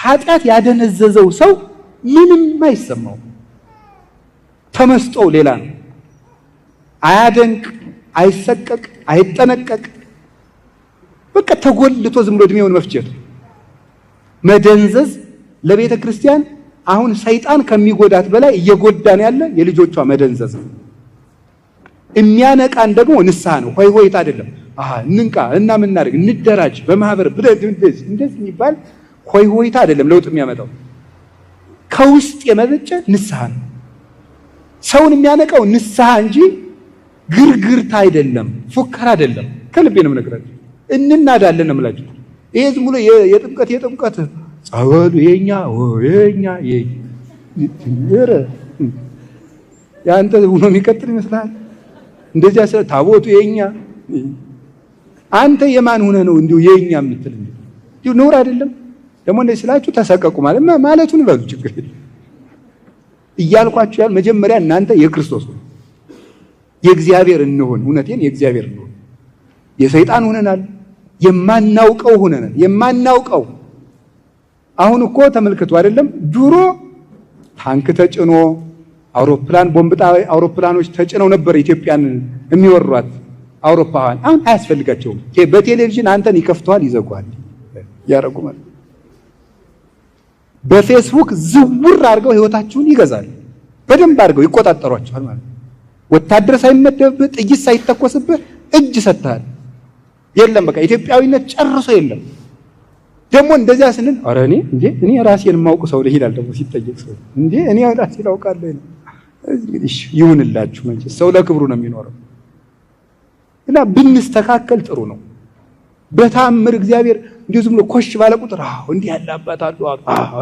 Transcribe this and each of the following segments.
ኃጢአት ያደነዘዘው ሰው ምንም አይሰማው። ተመስጦ ሌላ ነው። አያደንቅ፣ አይሰቀቅ፣ አይጠነቀቅ። በቃ ተጎልቶ ዝም ብሎ እድሜውን መፍጀት። መደንዘዝ ለቤተ ክርስቲያን አሁን ሰይጣን ከሚጎዳት በላይ እየጎዳን ያለ የልጆቿ መደንዘዝ ነው። የሚያነቃን ደግሞ ንስሐ ነው፣ ሆይ ሆይታ አይደለም። እንንቃ እና ምን እናድርግ እንደራጅ በማህበር እንደዚህ የሚባል ሆይ ሆይታ አይደለም ለውጥ የሚያመጣው። ከውስጥ የመነጨ ንስሐ ነው። ሰውን የሚያነቃው ንስሐ እንጂ ግርግርታ አይደለም፣ ፉከራ አይደለም። ከልቤ ነው የምነግራችሁ። እንናዳለን ነው የምላችሁ። ይሄ ዝም ብሎ የጥምቀት ጸበሉ የኛ ያንተ ሆኖ የሚቀጥል ይመስላል። እንደዚያ ታቦቱ የኛ አንተ የማን ሆነ ነው እንዲሁ የኛ የምትል እንዲሁ ኖር አይደለም። ደግሞ እንደዚህ ስላችሁ ተሰቀቁ ማለቱን በሉ ችግር የለም እያልኳችሁ ያል መጀመሪያ እናንተ የክርስቶስ ነው የእግዚአብሔር እንሆን። እውነቴን የእግዚአብሔር እንሆን። የሰይጣን ሆነናል፣ የማናውቀው ሆነናል። የማናውቀው አሁን እኮ ተመልክቱ አይደለም ድሮ ታንክ ተጭኖ አውሮፕላን ቦምብጣዊ አውሮፕላኖች ተጭነው ነበር ኢትዮጵያን የሚወሯት አውሮፓውያን። አሁን አያስፈልጋቸውም። በቴሌቪዥን አንተን ይከፍቷል፣ ይዘጓል፣ ያረጉማል። በፌስቡክ ዝውር አድርገው ህይወታችሁን ይገዛሉ። በደንብ አድርገው ይቆጣጠሯቸዋል ማለት ነው። ወታደር ሳይመደብህ ጥይት ሳይተኮስብህ እጅ ሰጥተሃል። የለም በቃ ኢትዮጵያዊነት ጨርሶ የለም። ደግሞ እንደዚያ ስንል ኧረ እኔ ራሴን የማውቅ ሰው ይላል። ደግሞ ሲጠየቅ ሰው እኔ ራሴን አውቃለሁ። እንግዲህ ይሁንላችሁ እንጂ ሰው ለክብሩ ነው የሚኖረው እና ብንስተካከል ጥሩ ነው። በታምር እግዚአብሔር እንዲሁ ዝም ብሎ ኮሽ ባለ ቁጥር እንዲህ ያለ አባት አሉ፣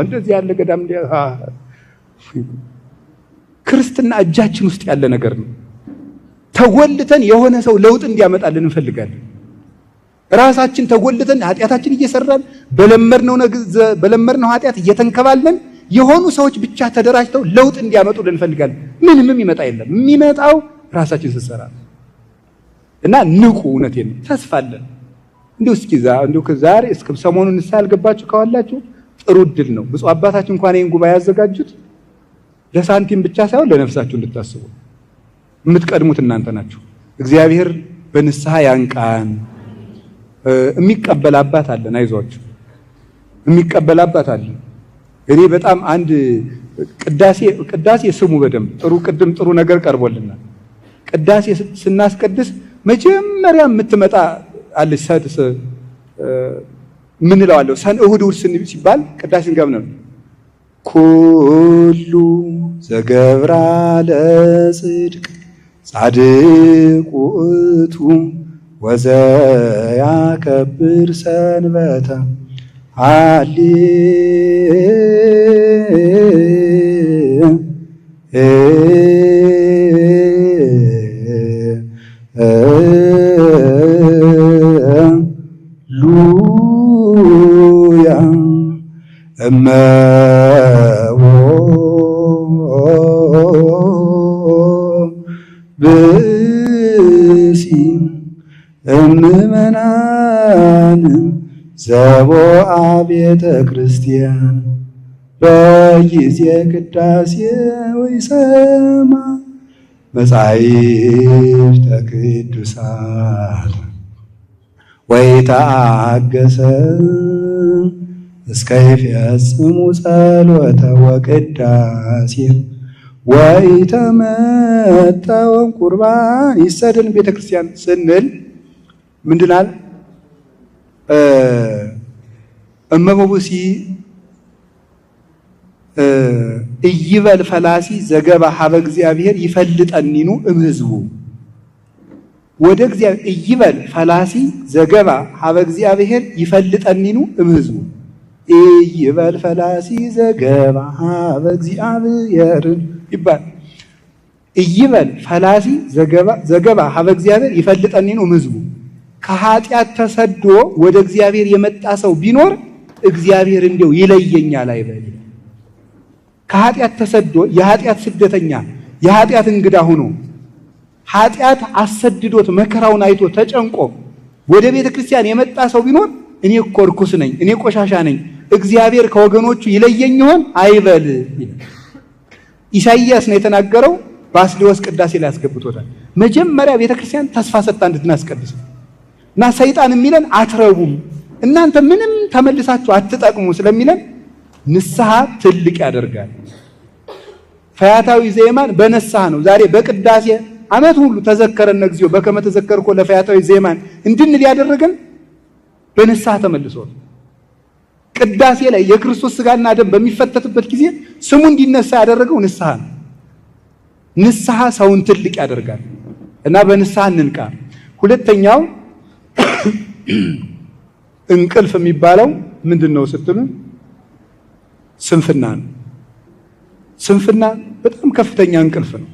እንደዚህ ያለ ገዳም ክርስትና እጃችን ውስጥ ያለ ነገር ነው። ተጎልተን የሆነ ሰው ለውጥ እንዲያመጣልን እንፈልጋለን። ራሳችን ተጎልተን ኃጢአታችን እየሰራን በለመድነው ኃጢአት እየተንከባለን የሆኑ ሰዎች ብቻ ተደራጅተው ለውጥ እንዲያመጡልን እንፈልጋለን። ምንም ይመጣ የለም። የሚመጣው ራሳችን ስንሰራ እና ንቁ። እውነቴን ተስፋለን። እንዲሁ እስኪ ዛሬ እስከ ሰሞኑን ንስሐ ያልገባችሁ ካዋላችሁ ጥሩ እድል ነው። ብፁዕ አባታችን እንኳን ይህን ጉባኤ ያዘጋጁት ለሳንቲም ብቻ ሳይሆን ለነፍሳችሁ እንድታስቡ። የምትቀድሙት እናንተ ናችሁ። እግዚአብሔር በንስሐ ያንቃን። የሚቀበል አባት አለን። አይዟችሁ፣ የሚቀበል አባት አለን። እኔ በጣም አንድ ቅዳሴ ስሙ በደንብ ጥሩ ነገር ቀርቦልናል። ቅዳሴ ስናስቀድስ መጀመሪያ የምትመጣ አለች ምን እለዋለሁ እሑድ ሲባል ቅዳሴን ገብነው ኩሉ ዘገብራ ለጽድቅ ጻድቅ ውእቱ ወዘያከብር ሰንበተ ሃሌሉያ እመዎ ብእሲ እምእመናን ዘቦአ ቤተ ክርስቲያን በጊዜ ቅዳሴ ወይሰማ መጻሕፍተ ቅዱሳን ወይተአገሰ እስከ ይፈጽሙ ጸሎተ ወቅዳሴ ወይተመጠወም ቁርባን ይሰድን። ቤተ ክርስቲያን ስንል ምንድናል? እመሙሲ እይበል ፈላሲ ዘገባ ሀበ እግዚአብሔር ይፈልጠኒኑ እምህዝቡ ወደ እግዚአብሔር እይበል ፈላሲ ዘገባ ሀበ እግዚአብሔር ይፈልጠኒኑ እምህዝቡ እይበል ፈላሲ ዘገባ ሀበ እግዚአብሔር ይባል። እይበል ፈላሲ ዘገባ ሀበ እግዚአብሔር ይፈልጠኒኑ እምህዝቡ ከኃጢአት ተሰዶ ወደ እግዚአብሔር የመጣ ሰው ቢኖር እግዚአብሔር እንደው ይለየኛል አይበል። ከኃጢአት ተሰዶ የኃጢአት ስደተኛ የኃጢአት እንግዳ ሆኖ ኃጢአት አሰድዶት መከራውን አይቶ ተጨንቆ ወደ ቤተ ክርስቲያን የመጣ ሰው ቢኖር እኔ እኮ ርኩስ ነኝ፣ እኔ ቆሻሻ ነኝ፣ እግዚአብሔር ከወገኖቹ ይለየኝ ይሆን አይበል። ኢሳይያስ ነው የተናገረው። ባስልዮስ ቅዳሴ ላይ ያስገብቶታል። መጀመሪያ ቤተክርስቲያን ተስፋ ሰጥታ እንድናስቀድስ እና ሰይጣን የሚለን አትረቡም እናንተ ምንም ተመልሳችሁ አትጠቅሙ ስለሚለን ንስሐ ትልቅ ያደርጋል። ፈያታዊ ዘየማን በንስሐ ነው ዛሬ በቅዳሴ ዓመት ሁሉ ተዘከረነ እግዚኦ በከመ ተዘከርኮ ለፈያታዊ ዘየማን እንድንል ያደረገን በንስሐ ተመልሶ ቅዳሴ ላይ የክርስቶስ ሥጋና ደም በሚፈተትበት ጊዜ ስሙ እንዲነሳ ያደረገው ንስሐ ነው። ንስሐ ሰውን ትልቅ ያደርጋል እና በንስሐ እንንቃ። ሁለተኛው እንቅልፍ የሚባለው ምንድነው ስትሉ ስንፍና ነው። ስንፍና በጣም ከፍተኛ እንቅልፍ ነው።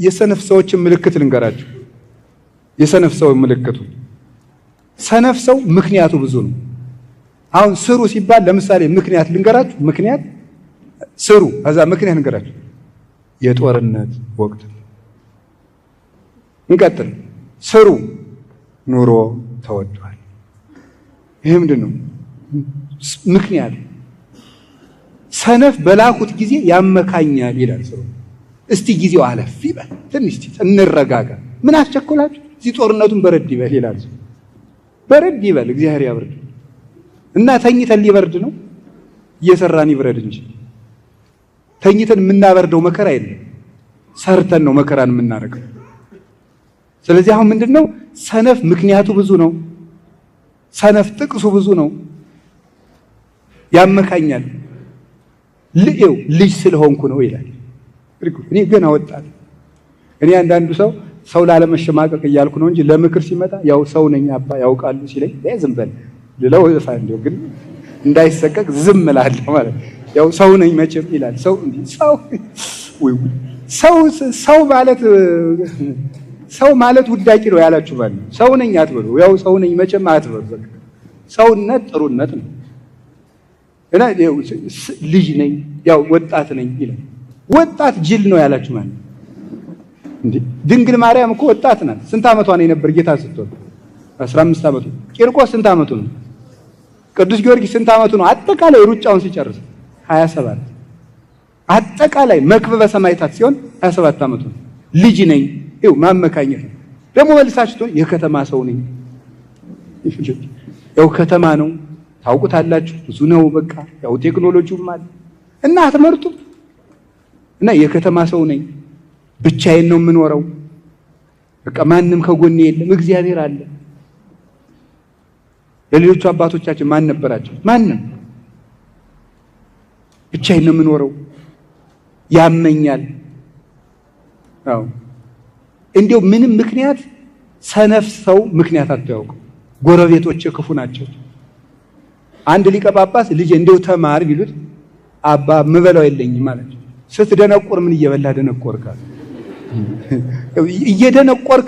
የሰነፍ ሰዎችን ምልክት ልንገራችሁ። የሰነፍ ሰው ምልክቱ ሰነፍ ሰው ምክንያቱ ብዙ ነው። አሁን ስሩ ሲባል ለምሳሌ ምክንያት ልንገራችሁ። ምክንያት ስሩ ከዛ ምክንያት ልንገራችሁ። የጦርነት ወቅት እንቀጥል። ስሩ ኑሮ ተወዷል። ይሄ ምንድነው? ምክንያት ሰነፍ በላኩት ጊዜ ያመካኛል ይላል ሰው። እስቲ ጊዜው አለፍ ይበል ትንሽ እንረጋጋ። ምን አስቸኮላችሁ? እዚህ ጦርነቱን በረድ ይበል ይላል ሰው። በረድ ይበል እግዚአብሔር ያብርድ እና ተኝተን ሊበርድ ነው እየሰራን ይብረድ እንጂ ተኝተን የምናበርደው መከራ የለም። ሰርተን ነው መከራን የምናረገው። ስለዚህ አሁን ምንድነው? ሰነፍ ምክንያቱ ብዙ ነው። ሰነፍ ጥቅሱ ብዙ ነው። ያመካኛል። ልጅ ስለሆንኩ ነው ይላል። እኔ ገና ወጣት እኔ አንዳንዱ ሰው ላለመሸማቀቅ እያልኩ ነው እንጂ ለምክር ሲመጣ ያው ሰው ነኝ አባ ያውቃሉ ሲለኝ ዝም በል ልለው እፋለሁ፣ ግን እንዳይሰቀቅ ዝም እላለሁ ማለት ያው ሰው ነኝ መቼም ይላል ሰው ሰው ማለት ውዳቂ ነው ያላችሁ ባል ሰው ነኝ አትበሉ። ያው ሰው ነኝ መቼም አትበሉ። በቃ ሰውነት ጥሩነት ነው እና ልጅ ነኝ ያው ወጣት ነኝ ይላል። ወጣት ጅል ነው ያላችሁ ማለት እንዴ? ድንግል ማርያም እኮ ወጣት ናት። ስንት ዓመቷ ነው የነበር ጌታ ስትወልድ? 15 ዓመቱ። ቂርቆስ ስንት ዓመቱ ነው? ቅዱስ ጊዮርጊስ ስንት ዓመቱ ነው? አጠቃላይ ሩጫውን ሲጨርስ 27። አጠቃላይ መክበበ ሰማዕታት ሲሆን 27 ዓመቱ ነው። ልጅ ነኝ ይው ማመካኘት ደግሞ መልሳችሁ የከተማ ሰው ነኝ። ያው ከተማ ነው ታውቁታላችሁ፣ ብዙ ነው በቃ ያው ቴክኖሎጂውም አለ እና አትመርጡ እና የከተማ ሰው ነኝ ብቻዬን ነው የምኖረው፣ በቃ ማንም ከጎኔ የለም፣ እግዚአብሔር አለ። ለሌሎቹ አባቶቻችን ማን ነበራቸው? ማንም። ብቻዬን ነው የምኖረው፣ ያመኛል። አዎ እንዲያው ምንም ምክንያት ሰነፍ ሰው ምክንያት አታውቁ። ጎረቤቶች ክፉ ናቸው። አንድ ሊቀ ጳጳስ ልጅ እንዲያው ተማር ቢሉት አባ ምበላው የለኝም ማለት ነው። ስትደነቆር ምን እየበላ ደነቆርካል? እየደነቆርክ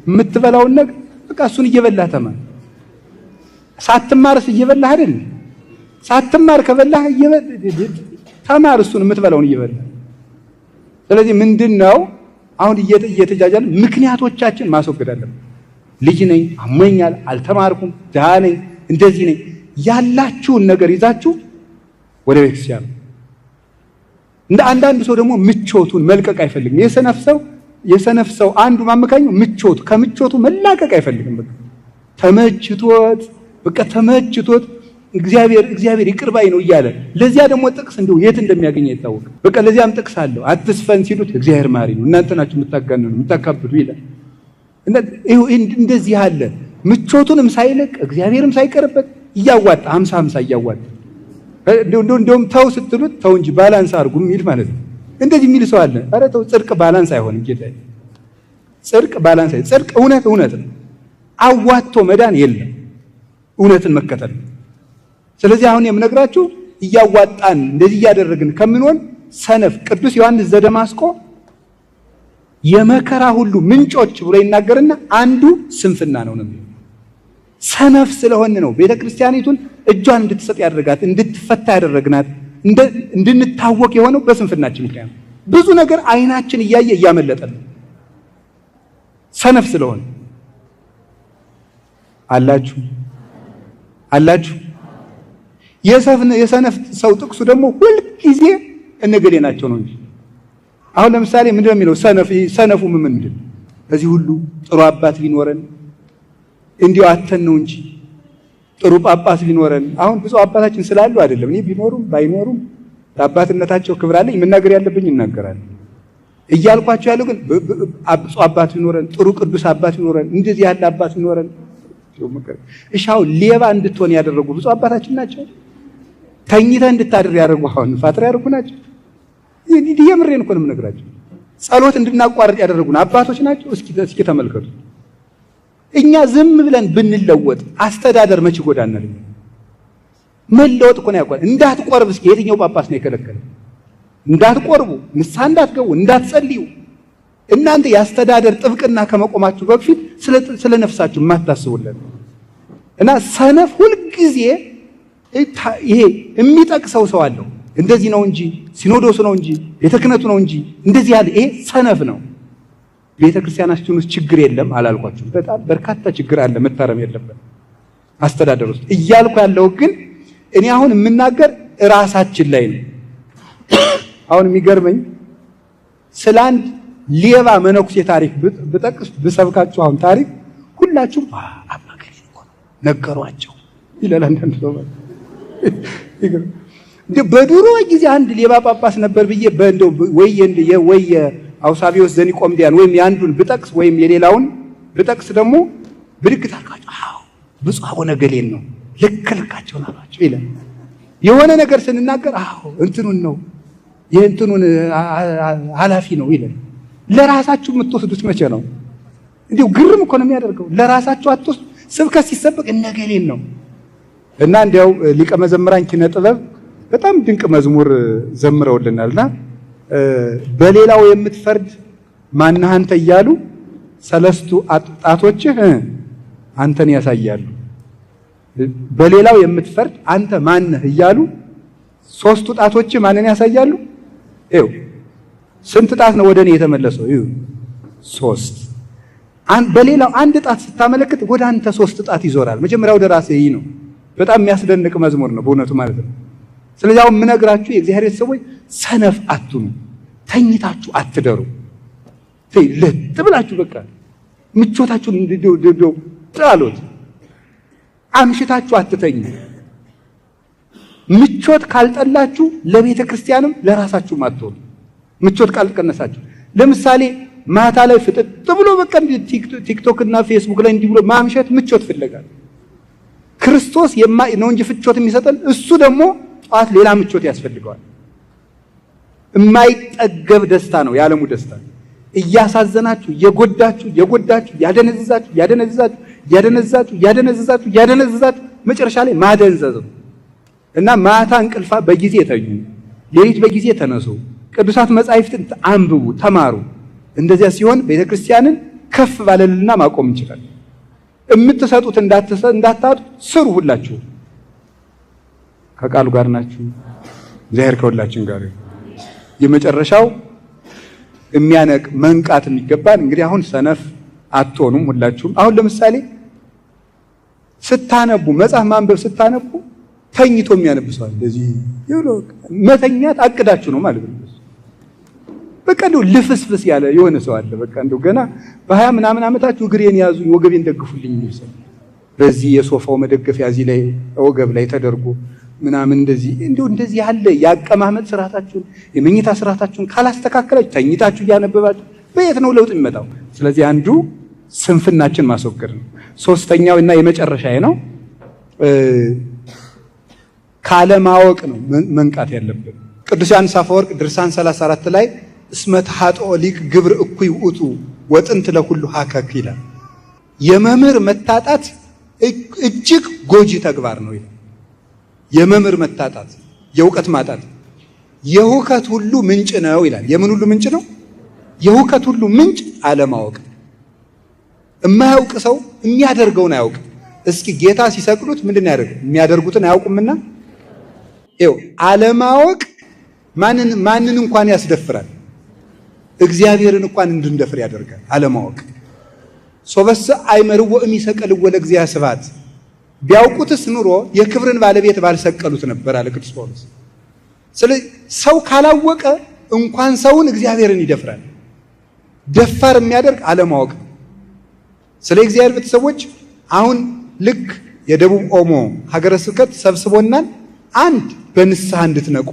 የምትበላውን ነገር በቃ እሱን እየበላ ተማር። ሳትማርስ እየበላህ አይደል? ሳትማር ከበላህ ተማር እሱን የምትበላውን እየበላ። ስለዚህ ምንድነው አሁን እየተጃጃለ ምክንያቶቻችን ማስወገድ አለብን። ልጅ ነኝ፣ አሞኛል፣ አልተማርኩም፣ ድሃ ነኝ፣ እንደዚህ ነኝ ያላችሁን ነገር ይዛችሁ ወደ ቤተክርስቲያን። እንደ አንዳንድ ሰው ደግሞ ምቾቱን መልቀቅ አይፈልግም። የሰነፍ ሰው አንዱ ማመካኘው ምቾቱ ከምቾቱ መላቀቅ አይፈልግም። በቃ ተመችቶት እግዚአብሔር ይቅር ባይ ነው እያለ ለዚያ ደግሞ ጥቅስ እንደው የት እንደሚያገኝ አይታወቅም። በቃ ለዚያም ጥቅስ አለው። አትስፈን ሲሉት እግዚአብሔር ማሪ ነው እናንተ ናችሁ የምታጋነኑ የምታካብዱ ይላል። እንደዚህ አለ ምቾቱንም ሳይለቅ እግዚአብሔርም ሳይቀርበት እያዋጣ 50 እያዋጣ እንደውም ተው ስትሉት ተው እንጂ ባላንስ አድርጉ የሚል ማለት ነው። እንደዚህ የሚል ሰው አለ። ኧረ ተው ጽድቅ ባላንስ አይሆንም ጌታዬ። ጽድቅ ባላንስ አይሆንም። ጽድቅ እውነት ነው። አዋጥቶ መዳን የለም፣ እውነትን መከተል። ስለዚህ አሁን የምነግራችሁ እያዋጣን እንደዚህ እያደረግን ከምንሆን ሰነፍ ቅዱስ ዮሐንስ ዘደማስቆ የመከራ ሁሉ ምንጮች ብሎ ይናገርና አንዱ ስንፍና ነው ነው። ሰነፍ ስለሆን ነው ቤተክርስቲያኒቱን እጇን እንድትሰጥ ያደረጋት እንድትፈታ ያደረግናት እንድንታወቅ የሆነው በስንፍናችን ምክንያት። ብዙ ነገር አይናችን እያየ እያመለጠን ሰነፍ ስለሆን አላችሁ የሰነፍ ሰው ጥቅሱ ደግሞ ሁል ጊዜ እነገሌ ናቸው ነው እንጂ። አሁን ለምሳሌ ምንድነው የሚለው ሰነፉ ምንድን በዚህ ሁሉ ጥሩ አባት ሊኖረን እንዲሁ አተን ነው እንጂ ጥሩ ጳጳስ ሊኖረን። አሁን ብዙ አባታችን ስላሉ አይደለም፣ እኔ ቢኖሩም ባይኖሩም አባትነታቸው ክብር አለኝ፣ መናገር ያለብኝ እናገራለሁ እያልኳቸው ያለው ግን ብፁዕ አባት ሊኖረን፣ ጥሩ ቅዱስ አባት ሊኖረን፣ እንደዚህ ያለ አባት ሊኖረን። እሻው ሌባ እንድትሆን ያደረጉ ብፁዕ አባታችን ናቸው። ተኝተህ እንድታድር ያደረጉ አሁን ፓትርያርኩ ናቸው። የምሬን እኮ ነው የምነግራቸው። ጸሎት እንድናቋርጥ ያደረጉን አባቶች ናቸው። እስኪ ተመልከቱ። እኛ ዝም ብለን ብንለወጥ አስተዳደር መች ጎዳናል? መለወጥ እኮ ነው ያቋል። እንዳትቆርብ እስኪ የትኛው ጳጳስ ነው የከለከለ? እንዳትቆርቡ፣ ንስሐ እንዳትገቡ፣ እንዳትጸልዩ። እናንተ የአስተዳደር ጥብቅና ከመቆማችሁ በፊት ስለ ነፍሳችሁ የማታስቡለት እና ሰነፍ ሁልጊዜ ይሄ የሚጠቅሰው ሰው አለው። እንደዚህ ነው እንጂ ሲኖዶሱ ነው እንጂ ቤተ ክህነቱ ነው እንጂ እንደዚህ ያለ ይሄ ሰነፍ ነው። ቤተ ክርስቲያናችን ውስጥ ችግር የለም አላልኳችሁ? በጣም በርካታ ችግር አለ፣ መታረም የለበት አስተዳደር ውስጥ እያልኩ ያለው ግን እኔ አሁን የምናገር ራሳችን ላይ ነው። አሁን የሚገርመኝ ስለ አንድ ሌባ መነኩሴ ታሪክ ብጠቅስ ብሰብካችሁ አሁን ታሪክ ሁላችሁም አባገሌ ነገሯቸው ይላል። አንዳንድ ሰው በድሮ ጊዜ አንድ ሌባ ጳጳስ ነበር ብዬ በእንደው ወይ አውሳቢዎስ ዘኒቆምዲያን ወይም የአንዱን ብጠቅስ ወይም የሌላውን ብጠቅስ ደግሞ ብድግ ታርቃቸው ብፁዕ አቡነ ገሌን ነው ልክልካቸውን አሏቸው ይላል። የሆነ ነገር ስንናገር እንትኑን ነው የእንትኑን ኃላፊ ነው ይላል። ለራሳችሁ የምትወስዱት መቼ ነው? እንዲሁ ግርም እኮ ነው የሚያደርገው። ለራሳችሁ አትወስዱ። ስብከት ሲሰበክ እነገሌን ነው እና እንዲያው ሊቀ መዘምራን ኪነ ጥበብ በጣም ድንቅ መዝሙር ዘምረውልናልና በሌላው የምትፈርድ ማነህ አንተ እያሉ ሰለስቱ ጣቶችህ አንተን ያሳያሉ። በሌላው የምትፈርድ አንተ ማነህ እያሉ ሶስቱ ጣቶችህ ማንን ያሳያሉ? ይኸው ስንት ጣት ነው ወደኔ የተመለሰው? ይኸው ሶስት። በሌላው አንድ ጣት ስታመለክት ወደ አንተ ሶስት ጣት ይዞራል። መጀመሪያ ወደ ራስህ ይህ ነው። በጣም የሚያስደንቅ መዝሙር ነው በእውነቱ ማለት ነው። ስለዚህ አሁን የምነግራችሁ የእግዚአብሔር ሰዎች ሰነፍ አትኑ፣ ተኝታችሁ አትደሩ። ለጥ ብላችሁ በቃ ምቾታችሁን እንደው ጣሉት። አምሽታችሁ አትተኙ። ምቾት ካልጠላችሁ ለቤተ ክርስቲያንም ለራሳችሁም አትሆኑ። ምቾት ካልቀነሳችሁ ለምሳሌ ማታ ላይ ፍጥጥ ብሎ በቃ ቲክቶክ እና ፌስቡክ ላይ እንዲህ ብሎ ማምሸት ምቾት ፍለጋል። ክርስቶስ ነው እንጂ ፍቾት የሚሰጠን እሱ ደግሞ ጧት ሌላ ምቾት ያስፈልገዋል። የማይጠገብ ደስታ ነው የዓለሙ ደስታ። እያሳዘናችሁ ያደነዝዛችሁ መጨረሻ ላይ ማደንዘዝ እና ማታ እንቅልፋ በጊዜ ተኙ፣ ሌሊት በጊዜ ተነሱ፣ ቅዱሳት መጻሕፍትን አንብቡ፣ ተማሩ። እንደዚያ ሲሆን ቤተክርስቲያንን ከፍ ባለልና ማቆም እንችላለን። የምትሰጡት እንዳታጡ ስሩ። ሁላችሁ ከቃሉ ጋር ናችሁ። እግዚአብሔር ከሁላችን ጋር ይሁን። የመጨረሻው የሚያነቅ መንቃት የሚገባን እንግዲህ አሁን ሰነፍ አትሆኑም ሁላችሁም። አሁን ለምሳሌ ስታነቡ መጽሐፍ ማንበብ ስታነቡ ተኝቶ የሚያነብሰው እንደዚህ ይብሎ መተኛት አቅዳችሁ ነው ማለት ነው። በቃ እንደው ልፍስፍስ ያለ የሆነ ሰው አለ። በቃ እንደው ገና በ20 ምናምን ዓመታችሁ እግሬን ያዙኝ ወገቤን ደግፉልኝ ይሰል በዚህ የሶፋው መደገፊያ እዚህ ላይ ወገብ ላይ ተደርጎ ምናምን እንደዚህ ያለ ያቀማመጥ ስርዓታችሁን የመኝታ ስርዓታችሁን ካላስተካከላችሁ ተኝታችሁ እያነበባችሁ በየት ነው ለውጥ የሚመጣው? ስለዚህ አንዱ ስንፍናችን ማስወገድ ነው። ሶስተኛው እና የመጨረሻዬ ነው ካለማወቅ ነው መንቃት ያለብን። ቅዱስ ዮሐንስ አፈወርቅ ድርሳን 34 ላይ እስመ ተሐጥኦ ሊቅ ግብር እኩይ ውእቱ ወጥንት ለሁሉ ሀከክ ይላል። የመምህር መታጣት እጅግ ጎጂ ተግባር ነው ይላል። የመምህር መታጣት፣ የእውቀት ማጣት የሁከት ሁሉ ምንጭ ነው ይላል። የምን ሁሉ ምንጭ ነው? የሁከት ሁሉ ምንጭ አለማወቅ። የማያውቅ ሰው የሚያደርገውን አያውቅ። እስኪ ጌታ ሲሰቅሉት ምንድን ነው ያደርገው? የሚያደርጉትን አያውቁምና ይኸው አለማወቅ ማንን እንኳን ያስደፍራል፣ እግዚአብሔርን እንኳን እንድንደፍር ያደርጋል። አለማወቅ ሶበሰ አይመርዎ እሚሰቀልዎ ለእግዚአብሔር ስብሐት ቢያውቁትስ ኑሮ የክብርን ባለቤት ባልሰቀሉት ነበር አለ ቅዱስ ጳውሎስ። ስለዚህ ሰው ካላወቀ እንኳን ሰውን እግዚአብሔርን ይደፍራል። ደፋር የሚያደርግ አለማወቅ። ስለ እግዚአብሔር ቤተሰቦች አሁን ልክ የደቡብ ኦሞ ሀገረ ስብከት ሰብስቦናል። አንድ በንስሐ እንድትነቁ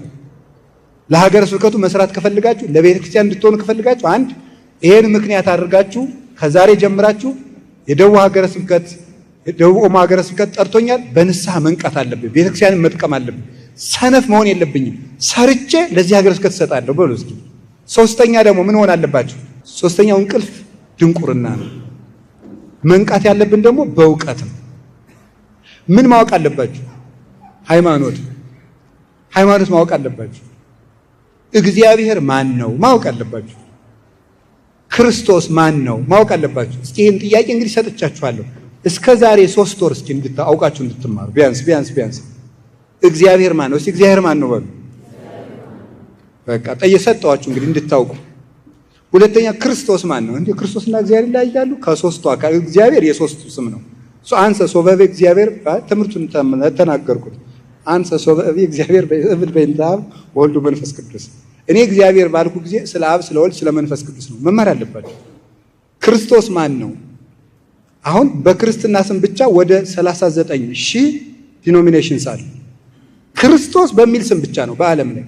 ለሀገረ ስብከቱ መስራት ከፈልጋችሁ ለቤተ ክርስቲያን እንድትሆኑ ከፈልጋችሁ አንድ ይሄን ምክንያት አድርጋችሁ ከዛሬ ጀምራችሁ የደቡብ ኦሞ ሀገረ ስብከት ጠርቶኛል፣ በንስሐ መንቃት አለብኝ፣ ቤተ ክርስቲያንን መጥቀም አለብኝ፣ ሰነፍ መሆን የለብኝም፣ ሰርቼ ለዚህ ሀገረ ስብከት እሰጣለሁ በሉ እስኪ። ሶስተኛ ደግሞ ምን ሆነ አለባችሁ? ሶስተኛው እንቅልፍ ድንቁርና ነው። መንቃት ያለብን ደግሞ በእውቀት ነው። ምን ማወቅ አለባችሁ? ሃይማኖት ማወቅ አለባችሁ። እግዚአብሔር ማን ነው ማወቅ አለባችሁ። ክርስቶስ ማን ነው ማወቅ አለባችሁ። እስኪ ይህን ጥያቄ እንግዲህ ሰጥቻችኋለሁ። እስከ ዛሬ 3 ወር እስኪ አውቃችሁ እንድትማሩ ቢያንስ እግዚአብሔር ማን ነው? እስኪ እግዚአብሔር ማን ነው በሉ። በቃ ጠየሰጣችሁ እንግዲህ እንድታውቁ። ሁለተኛ ክርስቶስ ማን ነው? እንዴ ክርስቶስና እግዚአብሔር ይለያያሉ? ከሶስቱ አካል እግዚአብሔር የሶስቱ ስም ነው። አንሰ ሶበቤ እግዚአብሔር ትምህርቱን ተናገርኩት። አንሰ ሶበቤ እግዚአብሔር በእብል በእንተ አብ ወልድ መንፈስ ቅዱስ። እኔ እግዚአብሔር ባልኩ ጊዜ ስለ አብ ስለ ወልድ ስለ መንፈስ ቅዱስ ነው መማር አለባችሁ። ክርስቶስ ማን ነው? አሁን በክርስትና ስም ብቻ ወደ 39,000 ዲኖሚኔሽንስ አሉ። ክርስቶስ በሚል ስም ብቻ ነው በዓለም ላይ።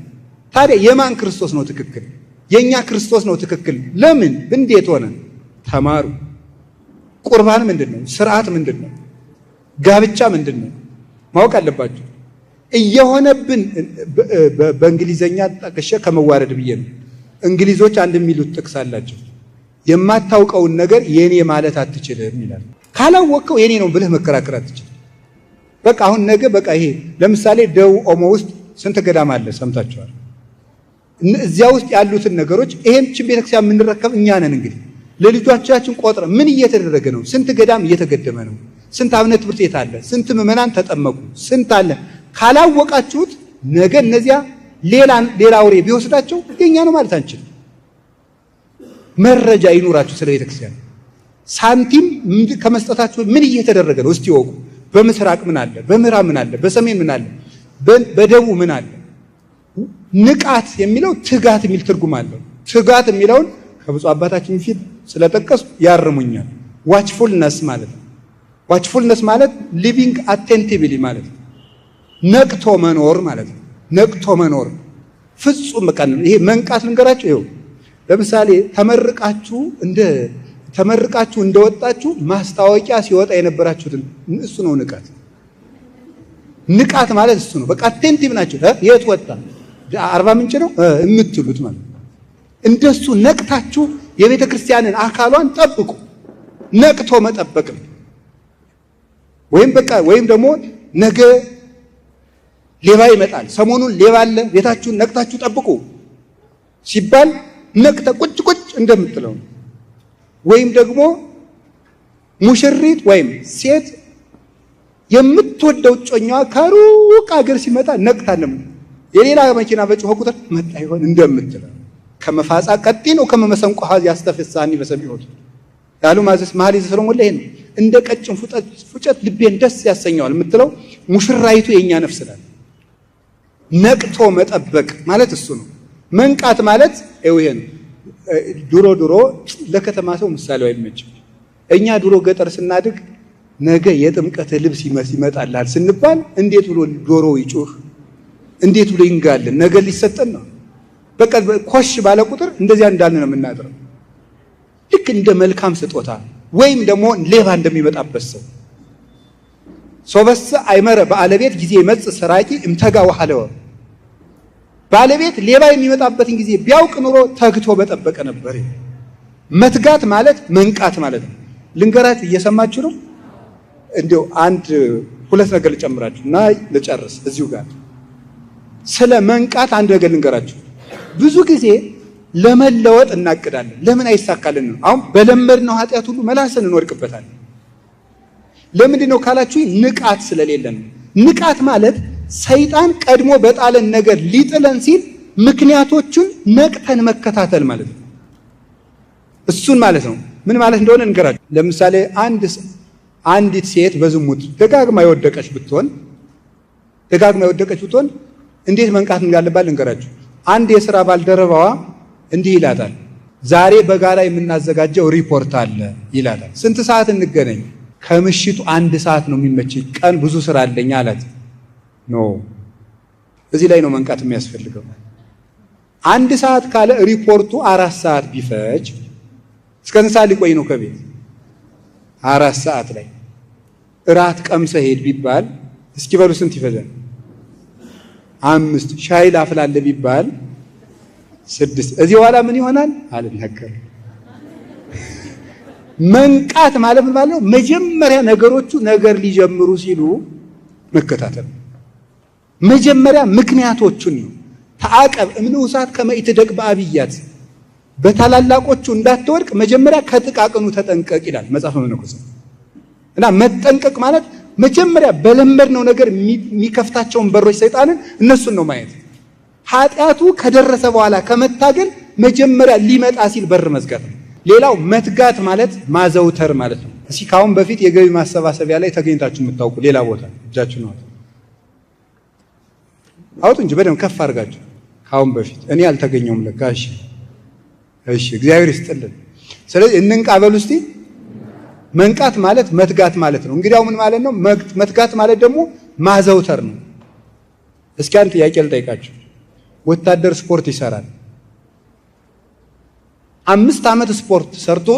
ታዲያ የማን ክርስቶስ ነው ትክክል? የኛ ክርስቶስ ነው ትክክል። ለምን? እንዴት ሆነ? ተማሩ። ቁርባን ምንድነው? ስርዓት ምንድነው? ጋብቻ ምንድነው? ማወቅ አለባችሁ። እየሆነብን በእንግሊዘኛ ጠቅሼ ከመዋረድ ብዬ ነው። እንግሊዞች አንድ የሚሉት ጥቅስ አላቸው። የማታውቀውን ነገር የኔ ማለት አትችልም ይላል። ካላወቀው የኔ ነው ብለህ መከራከር አትችልም። በቃ አሁን ነገ በቃ ይሄ ለምሳሌ ደቡብ ኦሞ ውስጥ ስንት ገዳም አለ ሰምታችኋል። እዚያ ውስጥ ያሉትን ነገሮች ይሄን ቤተክርስቲያን የምንረከብ እኛ ነን። እንግዲህ ለልጆቻችን ቆጥረ ምን እየተደረገ ነው? ስንት ገዳም እየተገደመ ነው? ስንት አብነት ትምህርት ቤት አለ? ስንት ምዕመናን ተጠመቁ? ስንት አለ? ካላወቃችሁት ነገ እነዚያ ሌላ አውሬ ቢወስዳቸው የኛ ነው ማለት አንችልም። መረጃ ይኑራችሁ ስለ ቤተክርስቲያን። ሳንቲም ከመስጠታችሁ ምን እየተደረገ ነው እስቲ ወቁ። በምስራቅ ምን አለ? በምዕራብ ምን አለ? በሰሜን ምን አለ? በደቡብ ምን አለ? ንቃት የሚለው ትጋት የሚል ትርጉም አለው። ትጋት የሚለውን ከብፁዕ አባታችን ፊት ስለጠቀሱ ያርሙኛል። ዋችፉልነስ ማለት ነው። ዋችፉልነስ ማለት ሊቪንግ አቴንቲቭሊ ማለት ነው። ነቅቶ መኖር ማለት ነው። ነቅቶ መኖር ፍጹም በቃ ይሄ መንቃት ልንገራችሁ። ይኸው ለምሳሌ ተመርቃችሁ እንደወጣችሁ ማስታወቂያ ሲወጣ የነበራችሁትን እሱ ነው ንቃት። ንቃት ማለት እሱ ነው። በቃ አቴንቲቭ ናችሁ። የት ወጣ? 40 ምንጭ ነው የምትሉት ማለት ነው። እንደሱ ነቅታችሁ የቤተ ክርስቲያንን አካሏን ጠብቁ። ነቅቶ መጠበቅ ነው። ወይም ደግሞ ነገ ሌባ ይመጣል፣ ሰሞኑን ሌባ አለ፣ ቤታችሁን ነቅታችሁ ጠብቁ ሲባል ነቅተ ቁጭ እንደምትለው። ወይም ደግሞ ሙሽሪት ወይም ሴት የምትወደው ጮኛዋ ከሩቅ ሀገር ሲመጣ ነቅታለም የሌላ መኪና በጮኸ ቁጥር መጣ ይሆን እንደምትለው። ከመፋጻ ቀጢ ነው ከመመሰንቆ ሀዝ ያስተፈሳኒ በሰሚዖት ያሉ ማዘስ መሐሌ ዘሰሎሞን ላይ ነው። እንደ ቀጭን ፉጨት ልቤን ደስ ያሰኘዋል የምትለው ሙሽራይቱ የኛ ነፍስ ናት። ነቅቶ መጠበቅ ማለት እሱ ነው። መንቃት ማለት ይሄ ነው። ድሮ ለከተማ ሰው ምሳሌው አይመችም። እኛ ድሮ ገጠር ስናድግ ነገ የጥምቀት ልብስ ይመጣልሃል ስንባል እንዴት ብሎ ዶሮ ይጮህ፣ እንዴት ብሎ ይንጋልን፣ ነገ ሊሰጠን ነው። በቃ ኮሽ ባለ ቁጥር እንደዚያ እንዳልን ነው የምናድረው። ልክ እንደ መልካም ስጦታ ወይም ደግሞ ሌባ እንደሚመጣበት ሰው ሶበሰ አይመረ ባለቤት ጊዜ ይመጽ ሰራቂ እምተጋ ወሐለወ። ባለቤት ሌባ የሚመጣበትን ጊዜ ቢያውቅ ኑሮ ተግቶ በጠበቀ ነበር። መትጋት ማለት መንቃት ማለት ነው። ልንገራችሁ፣ እየሰማችሁ ነው? እንዲያው ሁለት ነገር ልጨምራችሁ እና ልጨርስ እዚሁ ጋር። ስለ መንቃት አንድ ነገር ልንገራችሁ። ብዙ ጊዜ ለመለወጥ እናቅዳለን፣ ለምን አይሳካልን ነው። አሁን በለመድነው ኃጢአት ሁሉ መላሰን እንወድቅበታለን። ለምንድን ነው ካላችሁ ንቃት ስለሌለን ነው። ንቃት ማለት ሰይጣን ቀድሞ በጣለን ነገር ሊጥለን ሲል ምክንያቶቹን ነቅተን መከታተል ማለት ነው። እሱን ማለት ነው። ምን ማለት እንደሆነ እንገራችሁ። ለምሳሌ አንዲት ሴት በዝሙት ደጋግማ የወደቀች ብትሆን እንዴት መንቃት እንዳለባት ልንገራችሁ። አንድ የሥራ ባልደረባዋ እንዲህ ይላታል፣ ዛሬ በጋራ የምናዘጋጀው ሪፖርት አለ ይላታል። ስንት ሰዓት እንገናኝ? ከምሽቱ 1 ሰዓት ነው የሚመችኝ፣ ቀን ብዙ ስራ አለኝ አላት። ኖ እዚህ ላይ ነው መንቃት የሚያስፈልገው። 1 ሰዓት ካለ ሪፖርቱ 4 ሰዓት ቢፈጅ እስከ ስንት ሰዓት ሊቆይ ነው ከቤት? 4 ሰዓት ላይ እራት ቀምሰ ሄድ ቢባል እስኪ በሉ ስንት ይፈጃል? 5 ሻይ ላፍላለ ቢባል 6 እዚህ በኋላ ምን ይሆናል? አልነገርም። መንቃት ማለት ምን ማለት ነው? መጀመሪያ ነገሮቹ ነገር ሊጀምሩ ሲሉ መከታተል፣ መጀመሪያ ምክንያቶቹን ነው። ተዓቀብ እምንውሳት ከመይትደቅ በአብያት፣ በታላላቆቹ እንዳትወድቅ መጀመሪያ ከጥቃቅኑ ተጠንቀቅ ይላል መጽሐፈ መነኮሳት። እና መጠንቀቅ ማለት መጀመሪያ በለመድነው ነገር የሚከፍታቸውን በሮች ሰይጣንን እነሱን ነው ማየት። ኃጢአቱ ከደረሰ በኋላ ከመታገል መጀመሪያ ሊመጣ ሲል በር መዝጋት ነው። ሌላው መትጋት ማለት ማዘውተር ማለት ነው። እስኪ ካሁን በፊት የገቢ ማሰባሰቢያ ላይ ተገኝታችሁ የምታውቁ ሌላ ቦታ እጃችሁ ነው አውጡ እንጂ በደንብ ከፍ አድርጋችሁ። ካሁን በፊት እኔ አልተገኘውም ለካ። እሺ እግዚአብሔር ይስጥልን። ስለዚህ እንንቃበል እስቲ። መንቃት ማለት መትጋት ማለት ነው። እንግዲያው ምን ማለት ነው? መትጋት ማለት ደግሞ ማዘውተር ነው። እስኪ አንድ ጥያቄ ልጠይቃችሁ። ወታደር ስፖርት ይሰራል። 5 ዓመት ስፖርት ሰርቶ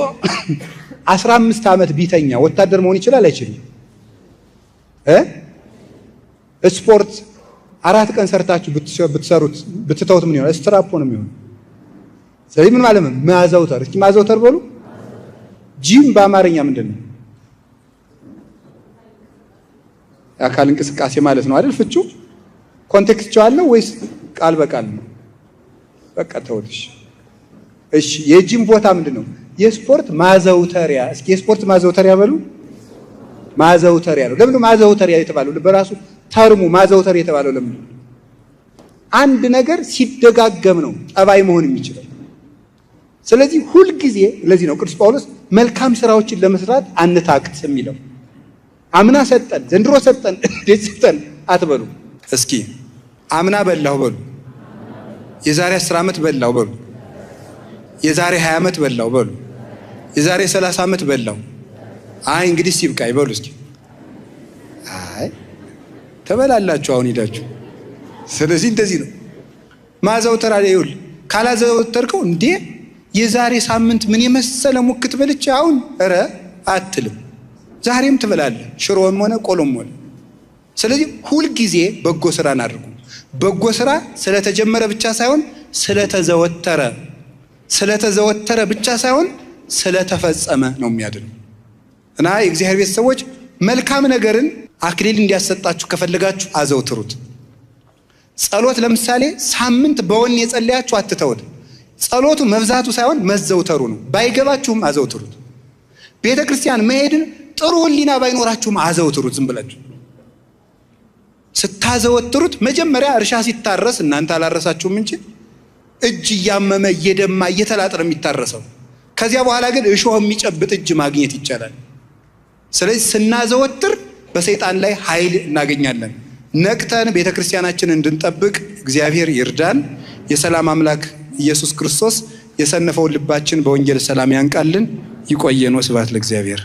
15 ዓመት ቢተኛ ወታደር መሆን ይችላል አይችልም? ስፖርት 4 ቀን ሰርታችሁ ብትሰሩት ብትተውት ምን ይሆናል? ስትራፖ ነው የሚሆነው። ስለዚህ ምን ማለት ነው? ማዘውተር። እስኪ ማዘውተር በሉ። ጂም በአማርኛ ምንድን ነው? የአካል እንቅስቃሴ ማለት ነው አይደል? ፍቹ ኮንቴክስቹዋል ነው ወይስ ቃል በቃል ነው? በቃ ተውልሽ። እሺ የጂም ቦታ ምንድን ነው? የስፖርት ማዘውተሪያ። እስኪ የስፖርት ማዘውተሪያ በሉ። ማዘውተሪያ ነው። ለምን ማዘውተሪያ የተባለው? በራሱ ተርሙ ማዘውተር የተባለው ለምን? አንድ ነገር ሲደጋገም ነው ጠባይ መሆን የሚችለው። ስለዚህ ሁልጊዜ ለዚህ ነው ቅዱስ ጳውሎስ መልካም ስራዎችን ለመስራት አንታክት የሚለው። አምና ሰጠን፣ ዘንድሮ ሰጠን፣ እንዴት ሰጠን አትበሉ። እስኪ አምና በላሁ በሉ፣ የዛሬ 10 ዓመት በላሁ በሉ፣ የዛሬ 20 ዓመት በላሁ በሉ፣ የዛሬ 30 ዓመት በላሁ። አይ እንግዲህ ሲብቃይ በሉ እስኪ። አይ ተበላላችሁ አሁን ሄዳችሁ። ስለዚህ እንደዚህ ነው ማዘውተር አለ። ይኸውልህ ካላዘውተርከው እንዴ የዛሬ ሳምንት ምን የመሰለ ሙክት በልቼ አሁን ኧረ አትልም። ዛሬም ትበላለህ፣ ሽሮም ሆነ ቆሎም ሆነ። ስለዚህ ሁልጊዜ በጎ ስራን አድርጉ። በጎ ስራ ስለተጀመረ ብቻ ሳይሆን ስለተዘወተረ ብቻ ሳይሆን ስለተፈጸመ ነው የሚያድነው። እና የእግዚአብሔር ቤተሰቦች መልካም ነገርን አክሊል እንዲያሰጣችሁ ከፈለጋችሁ አዘውትሩት። ጸሎት ለምሳሌ ሳምንት በወኔ የጸለያችሁ አትተውት። ጸሎቱ መብዛቱ ሳይሆን መዘውተሩ ነው። ባይገባችሁም አዘውትሩት። ቤተ ክርስቲያን መሄድን ጥሩ ሕሊና ባይኖራችሁም አዘውትሩት። ዝም ብላችሁ ስታዘወትሩት መጀመሪያ እርሻ ሲታረስ እናንተ አላረሳችሁም እንጂ እጅ እያመመ እየደማ እየተላጠረ የሚታረሰው። ከዚያ በኋላ ግን እሾህ የሚጨብጥ እጅ ማግኘት ይቻላል። ስለዚህ ስናዘወትር በሰይጣን ላይ ኃይል እናገኛለን። ነቅተን ቤተ ክርስቲያናችንን እንድንጠብቅ እግዚአብሔር ይርዳን። የሰላም አምላክ ኢየሱስ ክርስቶስ የሰነፈውን ልባችን በወንጌል ሰላም ያንቃልን። ይቆየን። ወስብሐት ለእግዚአብሔር።